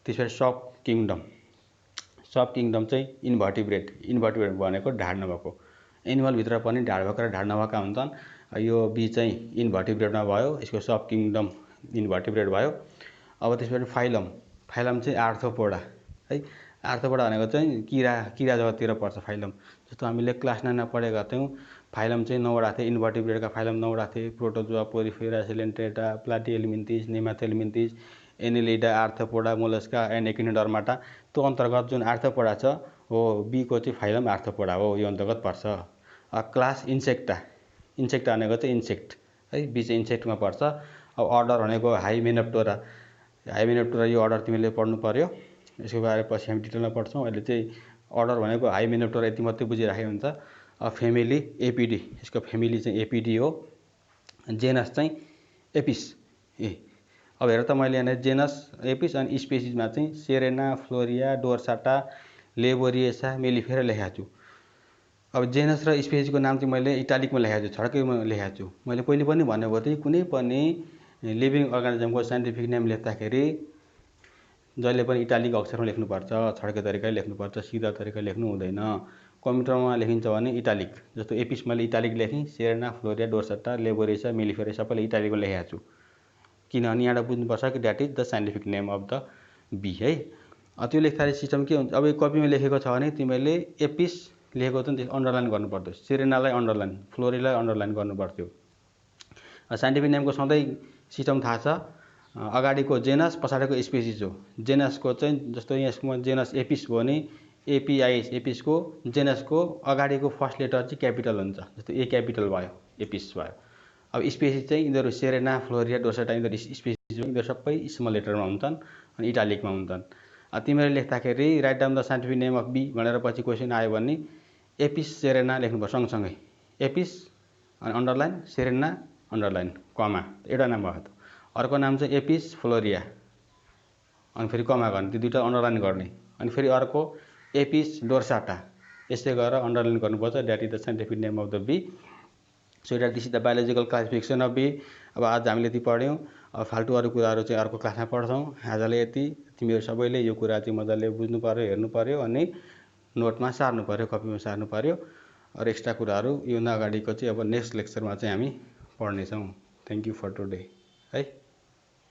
त्यसपछि सब किङडम चाहिँ इन्भर्टिब्रेट भनेको ढाड नभएको, एनिमलभित्र पनि ढाड भएको र ढाड नभएका हुन्छन्। यो बी चाहिँ इन्भर्टिब्रेटमा भयो, यसको सब किङडम इन्भर्टिब्रेट भयो। अब त्यसपछि फाइलम चाहिँ आर्थ्रोपोडा है। आर्थ्रोपोडा भनेको चाहिँ किरा जगततिर पर्छ फाइलम। जस्तो हामीले क्लास 9 मा पढेका थियौँ, फाइलम चाहिँ 9वटा थिए, इन्भर्टिब्रेटका फाइलम 9वटा थिए। Protozoa, porifera, coelenterata, platyhelminthes, nemathelminthes, annelida, arthropoda, mollusca and echinodermata. त्यो अन्तर्गत जुन आर्थ्रोपोडा छ हो बीको चाहिँ फाइलम आर्थ्रोपोडा हो, यो अन्तर्गत पर्छ। क्लास इन्सेक्टा भनेको चाहिँ इन्सेक्ट है, बी चाहिँ इन्सेक्टमा पर्छ। अब अर्डर भनेको हाइमेनोप्टेरा यो अर्डर तिमीले पढ्नु पर्यो, यसको बारे पछि हामी डिटेलमा पढ्छौँ। अहिले चाहिँ अर्डर भनेको हाइमेनोप्टेरा यति मात्रै बुझिराखेको हुन्छ। फेमिली एपिडी, यसको फेमिली चाहिँ एपिडी हो। जेनस चाहिँ एपिस। अब हेर त मैले यहाँ जेनस एपिस अनि स्पेसिसमा चाहिँ Serena, florea, dorsata, laboriosa, mellifera लेखेको छु। अब जेनस र स्पेसिसको नाम चाहिँ मैले इटालिकमा लेखेको छु, छड्कैमा लेखेको छु। मैले पहिले पनि भनेको थिएँ, कुनै पनि लिभिङ अर्गानिजमको साइन्टिफिक नेम लेख्दाखेरि जहिले पनि इटालिक अक्षरमा लेख्नुपर्छ, छड्के तरिकाले लेख्नुपर्छ, सिधा तरिकाले लेख्नु हुँदैन। कम्प्युटरमा लेखिन्छ भने इटालिक, जस्तो एपिस मैले इटालिक लेखेँ, cerana, florea, dorsata, laboriosa, mellifera सबैले इटालिकमा लेखेको छु। किनभने यहाँबाट बुझ्नुपर्छ कि that is the scientific name of the bee है। त्यो लेख्दाखेरि सिस्टम के हुन्छ, अब यो कपीमा लेखेको छ भने तिमीले एपिस लेखेको त अन्डरलाइन गर्नुपर्थ्यो, सेरेनालाई अन्डरलाइन, फ्लोरियालाई अन्डरलाइन गर्नुपर्थ्यो। साइन्टिफिक नेमको सधैँ सिस्टम थाहा छ, अगाडिको जेनस पछाडिको स्पेसिस हो। जेनसको चाहिँ जस्तो यसमा जेनस एपिस भयो भने एपिआइएस, एपिसको जेनसको अगाडिको फर्स्ट लेटर चाहिँ क्यापिटल हुन्छ, जस्तो ए क्यापिटल भयो, एपिस भयो। अब स्पेसिस चाहिँ यिनीहरू सेरेना, फ्लोरिया, डोर्साटा यिनीहरू स्पेसिस हो, यिनीहरू सबै स्मल लेटरमा हुन्छन् अनि इटालिकमा हुन्छन्। तिमीहरूले लेख्दाखेरि write down the scientific name of bee भनेर पछि क्वेसन आयो भने एपिस सेरेना लेख्नुपर्छ सँगसँगै, एपिस अनि अन्डरलाइन, सेरेना अन्डरलाइन, कमा, एउटा नाम भयो। अर्को नाम चाहिँ एपिस फ्लोरिया अनि फेरि कमा गर्ने, त्यो दुईवटा अन्डरलाइन गर्ने। अनि फेरि अर्को एपिस डोर्साटा, यसै गरेर अन्डरलाइन गर्नुपर्छ। That is the scientific name of the bee. So that this is the biological classification of bee. अब आज हामीले यति पढ्यौँ, अब फाल्टु अरू कुराहरू चाहिँ अर्को क्लासमा पढ्छौँ। आजलाई यति। तिमीहरू सबैले यो कुरा चाहिँ मजाले बुझ्नु पर्यो, हेर्नु पर्यो अनि नोटमा सार्नु पर्यो, कपीमा सार्नु पर्यो। अरू एक्स्ट्रा कुराहरू योभन्दा अगाडिको चाहिँ अब नेक्स्ट लेक्चरमा चाहिँ हामी पढ्नेछौँ। थ्याङ्क यू फर टुडे है।